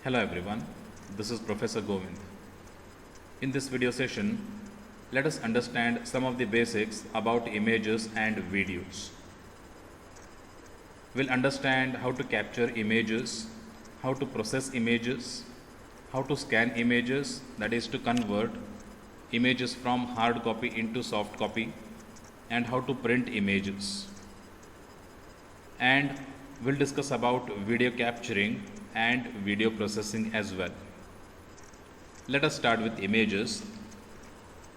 Hello everyone, this is Professor Govind. In this video session, let us understand some of the basics about images and videos. We'll understand how to capture images, how to process images, how to scan images, that is to convert images from hard copy into soft copy, and how to print images. And we'll discuss about video capturing and video processing as well. Let us start with images.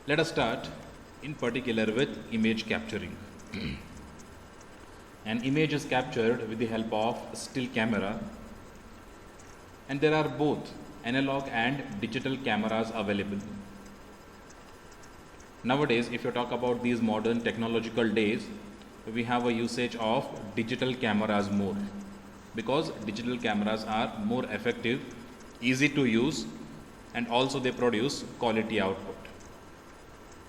Let us start in particular with image capturing. An image is captured with the help of still camera, and there are both analog and digital cameras available. Nowadays, if you talk about these modern technological days, we have a usage of digital cameras more, because digital cameras are more effective, easy to use, and also they produce quality output.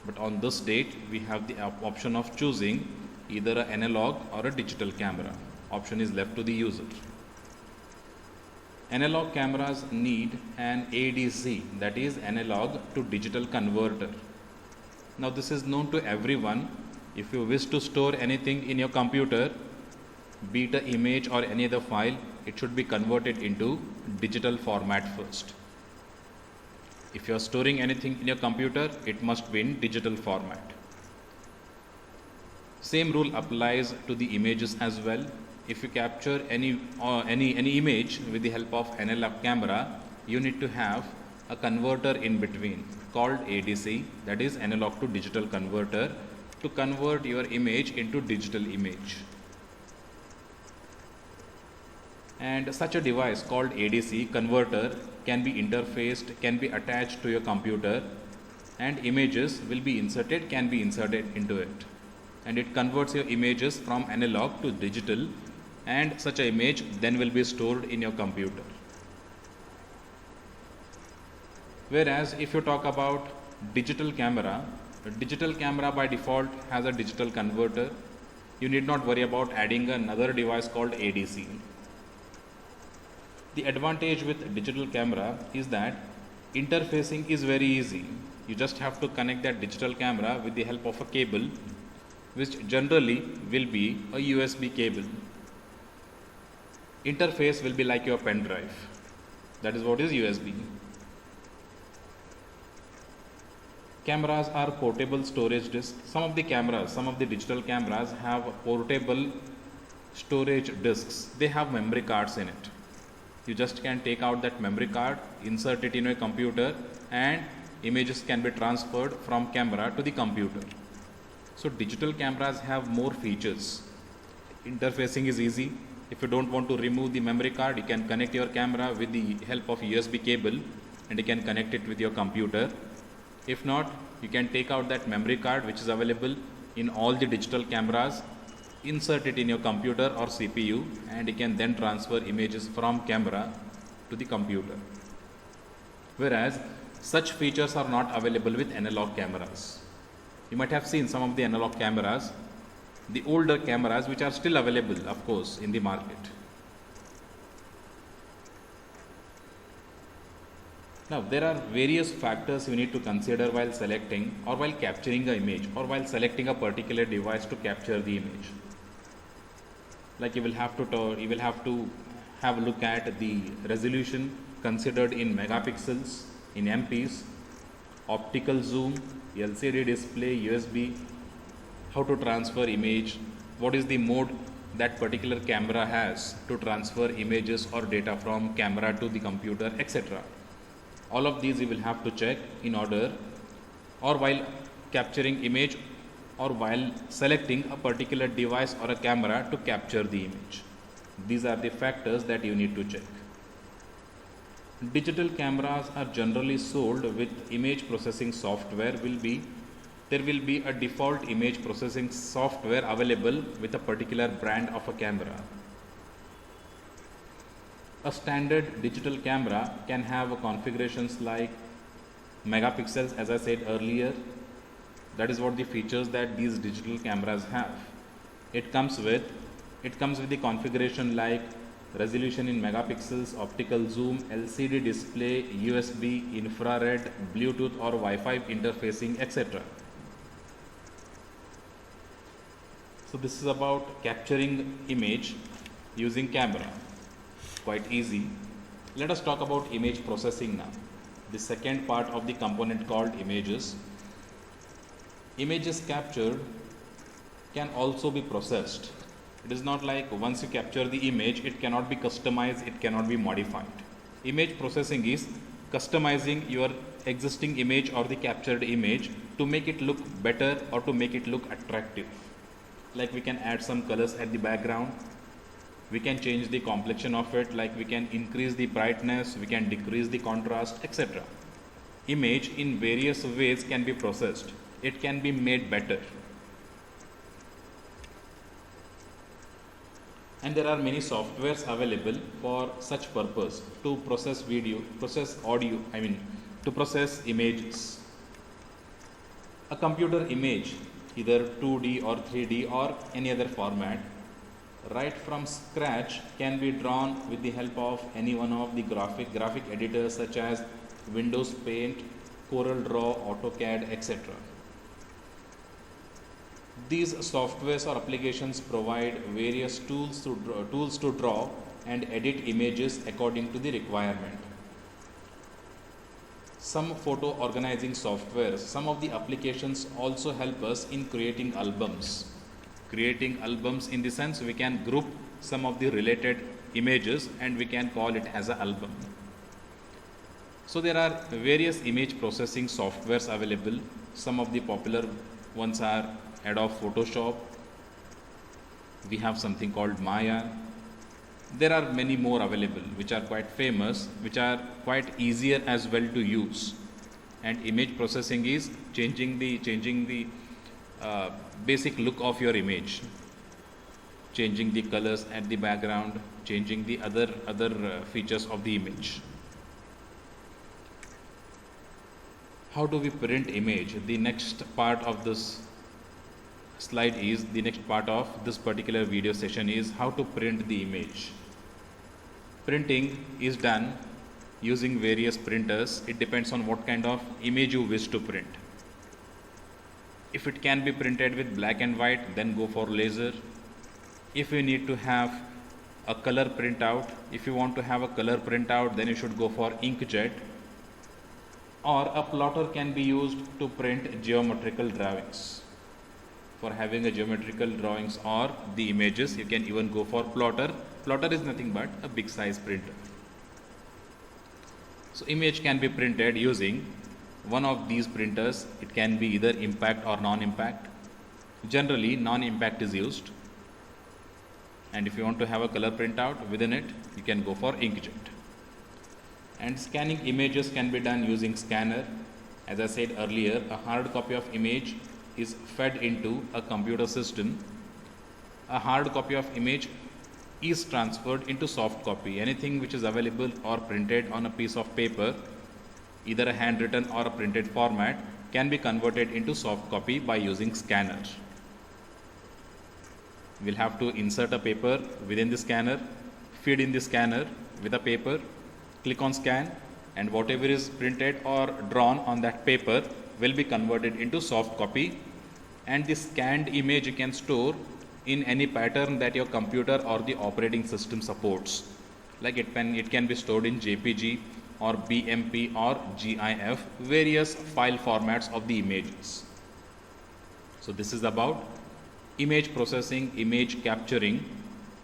But on this date, we have the option of choosing either an analog or a digital camera. Option is left to the user. Analog cameras need an ADC, that is analog to digital converter. Now this is known to everyone. If you wish to store anything in your computer, be it an image or any other file, it should be converted into digital format first. If you are storing anything in your computer, it must be in digital format. Same rule applies to the images as well. If you capture any image with the help of analog camera, you need to have a converter in between called ADC, that is analog to digital converter, to convert your image into digital image. And such a device called ADC converter can be interfaced, can be attached to your computer, and images can be inserted into it. And it converts your images from analog to digital, and such an image then will be stored in your computer. Whereas if you talk about digital camera by default has a digital converter. You need not worry about adding another device called ADC. The advantage with digital camera is that interfacing is very easy. You just have to connect that digital camera with the help of a cable, which generally will be a USB cable. Interface will be like your pen drive. That is what is USB. Cameras are portable storage disks. Some of the digital cameras have portable storage disks. They have memory cards in it. You just can take out that memory card, insert it in your computer, and images can be transferred from camera to the computer. So digital cameras have more features. Interfacing is easy. If you don't want to remove the memory card, you can connect your camera with the help of USB cable, and you can connect it with your computer. If not, you can take out that memory card which is available in all the digital cameras, insert it in your computer or CPU, and you can then transfer images from camera to the computer. Whereas such features are not available with analog cameras. You might have seen some of the analog cameras, the older cameras which are still available, of course, in the market. Now, there are various factors you need to consider while selecting or while capturing an image or while selecting a particular device to capture the image. Like you will have to have a look at the resolution considered in megapixels, in MPs, optical zoom, LCD display, USB, how to transfer image, what is the mode that particular camera has to transfer images or data from camera to the computer, etc. All of these you will have to check in order, or while capturing image or while selecting a particular device or a camera to capture the image. These are the factors that you need to check. Digital cameras are generally sold with image processing software. There will be a default image processing software available with a particular brand of a camera. A standard digital camera can have configurations like megapixels, as I said earlier. That is what the features that these digital cameras have. It comes with the configuration like resolution in megapixels, optical zoom, LCD display, USB, infrared, Bluetooth or Wi-Fi interfacing, etc. So this is about capturing image using camera. Quite easy. Let us talk about image processing now. The second part of the component called images. Images captured can also be processed. It is not like once you capture the image, it cannot be customized, it cannot be modified. Image processing is customizing your existing image or the captured image to make it look better or to make it look attractive. Like we can add some colors at the background, we can change the complexion of it, like we can increase the brightness, we can decrease the contrast, etc. Image in various ways can be processed. It can be made better. And there are many softwares available for such purpose, to process video, process audio, to process images. A computer image, either 2D or 3D or any other format, right from scratch can be drawn with the help of any one of the graphic editors such as Windows Paint, CorelDRAW, AutoCAD, etc. These softwares or applications provide various tools to draw and edit images according to the requirement. Some photo organizing softwares, some of the applications also help us in creating albums. Creating albums in the sense we can group some of the related images and we can call it as an album. So there are various image processing softwares available. Some of the popular ones are Adobe Photoshop. We have something called Maya. There are many more available which are quite famous, which are quite easier as well to use. And image processing is changing the basic look of your image, changing the colors at the background, changing the other features of the image. How do we print image? The next part of this slide is, the next part of this particular video session is how to print the image. Printing is done using various printers. It depends on what kind of image you wish to print. If it can be printed with black and white, then go for laser. If you need to have a color printout, if you want to have a color printout, then you should go for inkjet. Or a plotter can be used to print geometrical drawings. For having a geometrical drawings or the images, you can even go for plotter. Plotter is nothing but a big size printer. So image can be printed using one of these printers. It can be either impact or non-impact. Generally non-impact is used. And if you want to have a color printout within it, you can go for inkjet. And scanning images can be done using scanner. As I said earlier, a hard copy of image is fed into a computer system. A hard copy of image is transferred into soft copy. Anything which is available or printed on a piece of paper, either a handwritten or a printed format, can be converted into soft copy by using scanner. We'll have to insert a paper within the scanner, feed in the scanner with a paper, click on scan, and whatever is printed or drawn on that paper will be converted into soft copy, and the scanned image you can store in any pattern that your computer or the operating system supports. Like it can be stored in JPG or BMP or GIF, various file formats of the images. So this is about image processing, image capturing,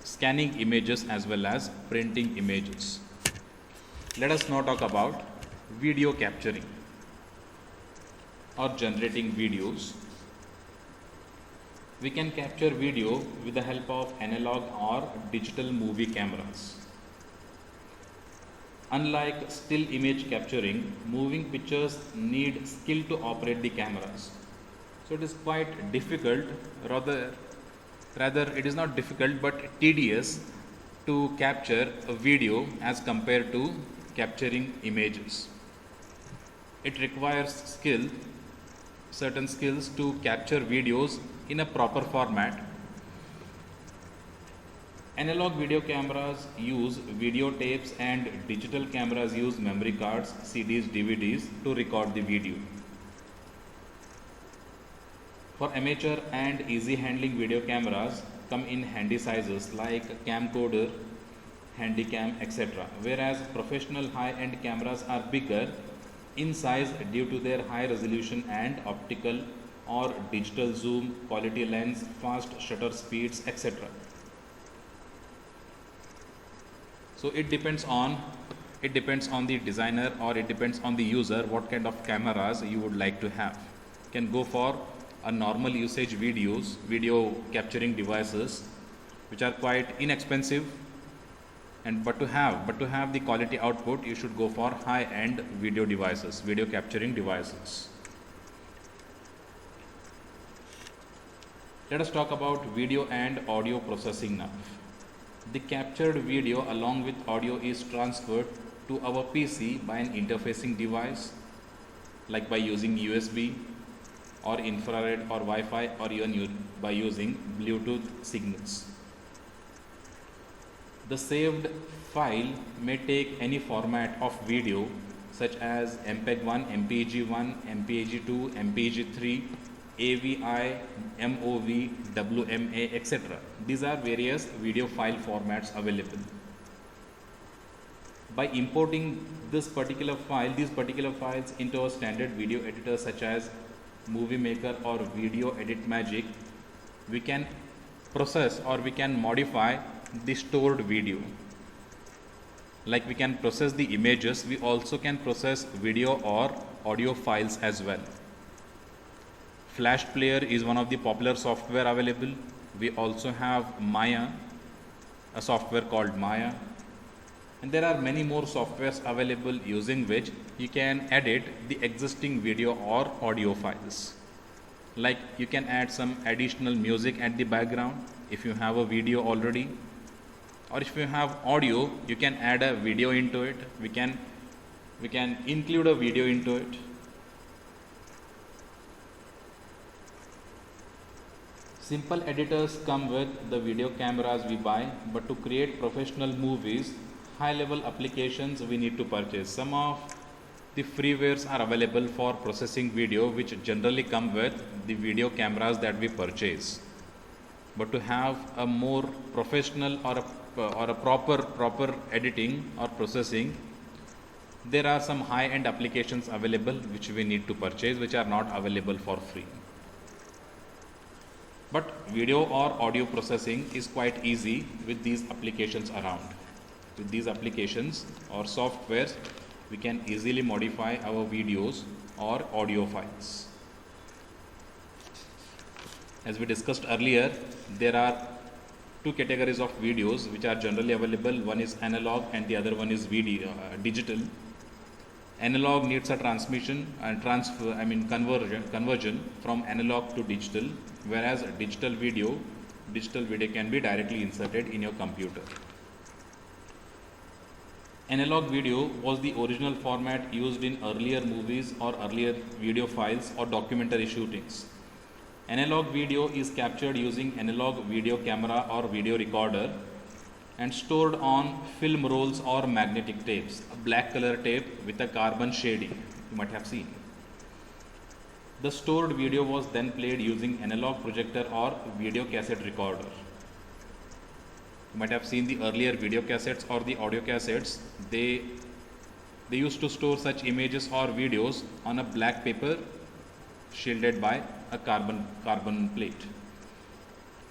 scanning images as well as printing images. Let us now talk about video capturing or generating videos. We can capture video with the help of analog or digital movie cameras. Unlike still image capturing, moving pictures need skill to operate the cameras. So it is quite difficult, rather it is not difficult but tedious to capture a video as compared to capturing images. It requires certain skills to capture videos in a proper format. Analog video cameras use videotapes and digital cameras use memory cards, CDs, DVDs to record the video. For amateur and easy handling video cameras come in handy sizes like camcorder, handycam, etc. Whereas professional high-end cameras are bigger in size due to their high resolution and optical or digital zoom, quality lens, fast shutter speeds, etc. So it depends on the designer, or it depends on the user what kind of cameras you would like to have. You can go for a normal usage video capturing devices which are quite inexpensive, and but to have the quality output you should go for high end video devices, video capturing devices. Let us talk about video and audio processing now. The captured video along with audio is transferred to our PC by an interfacing device, like by using USB or infrared or Wi-Fi, or even by using Bluetooth signals. The saved file may take any format of video such as MPEG-1, MPEG-1, MPEG-2, MPEG-3, AVI, MOV, WMA, etc. These are various video file formats available. By importing these particular files into a standard video editor such as Movie Maker or Video Edit Magic, we can process or we can modify the stored video. Like we can process the images, we also can process video or audio files as well. Flash Player is one of the popular software available. We also have Maya, a software called Maya, and there are many more softwares available using which you can edit the existing video or audio files. Like you can add some additional music at the background if you have a video already, or if you have audio you can add a video into it. We can include a video into it. Simple editors come with the video cameras we buy, but to create professional movies, high level applications we need to purchase. Some of the freewares are available for processing video which generally come with the video cameras that we purchase. But to have a more professional or a proper editing or processing, there are some high end applications available which we need to purchase, which are not available for free. But video or audio processing is quite easy with these applications around. With these applications or softwares, we can easily modify our videos or audio files. As we discussed earlier, there are two categories of videos which are generally available. One is analog and the other one is digital. Analog needs a transmission and conversion from analog to digital, whereas digital video can be directly inserted in your computer. Analog video was the original format used in earlier movies or earlier video files or documentary shootings. Analog video is captured using analog video camera or video recorder and stored on film rolls or magnetic tapes, a black color tape with a carbon shading, you might have seen. The stored video was then played using analog projector or video cassette recorder. You might have seen the earlier video cassettes or the audio cassettes. They used to store such images or videos on a black paper shielded by a carbon plate.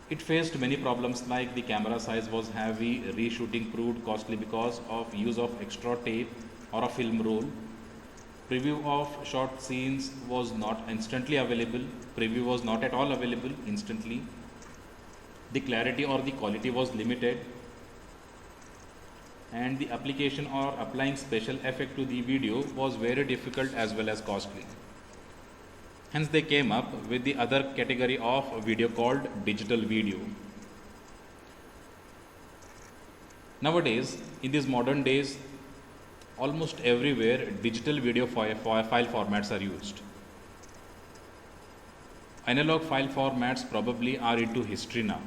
It faced many problems, like the camera size was heavy, reshooting proved costly because of use of extra tape or a film roll. Preview of short scenes was not instantly available. Preview was not at all available instantly. The clarity or the quality was limited, and the application or applying special effect to the video was very difficult as well as costly. Hence they came up with the other category of video called digital video. Nowadays, in these modern days, almost everywhere digital video file formats are used. Analog file formats probably are into history now.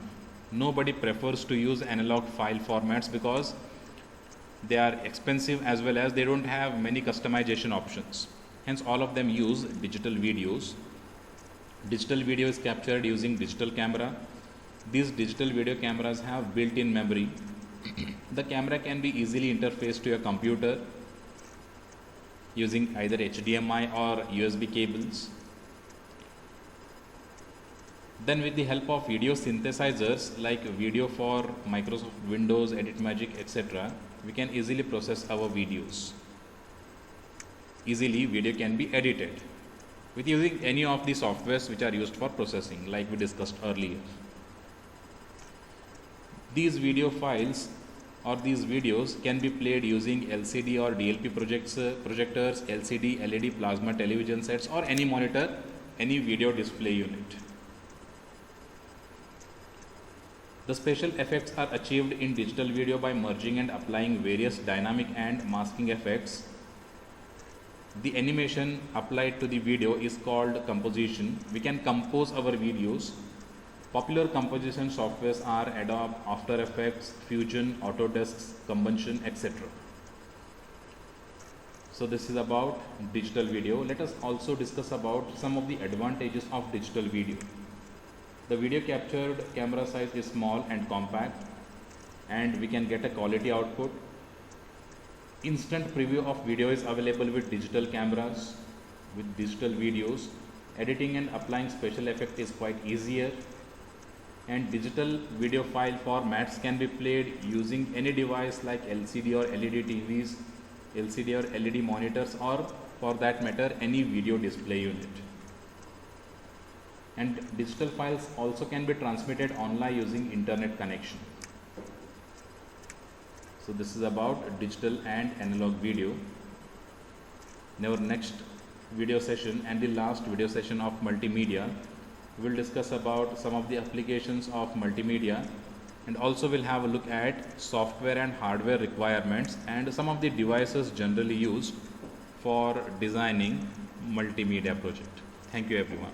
Nobody prefers to use analog file formats because they are expensive as well as they don't have many customization options. Hence, all of them use digital videos. Digital video is captured using digital camera. These digital video cameras have built-in memory. The camera can be easily interfaced to your computer using either HDMI or USB cables. Then with the help of video synthesizers like video for Microsoft Windows, EditMagic, etc., we can easily process our videos. Easily video can be edited with using any of the softwares which are used for processing, like we discussed earlier. These video files or these videos can be played using LCD or DLP projectors, LCD, LED plasma television sets, or any monitor, any video display unit. The special effects are achieved in digital video by merging and applying various dynamic and masking effects. The animation applied to the video is called composition. We can compose our videos. Popular composition softwares are Adobe, After Effects, Fusion, Autodesk, Combustion, etc. So this is about digital video. Let us also discuss about some of the advantages of digital video. The video captured camera size is small and compact, and we can get a quality output. Instant preview of video is available with digital cameras. With digital videos, editing and applying special effect is quite easier, and digital video file formats can be played using any device like LCD or LED TVs, LCD or LED monitors, or for that matter any video display unit. And digital files also can be transmitted online using internet connection. So this is about digital and analog video. In our next video session and the last video session of multimedia, we will discuss about some of the applications of multimedia, and also we'll have a look at software and hardware requirements and some of the devices generally used for designing multimedia project. Thank you everyone.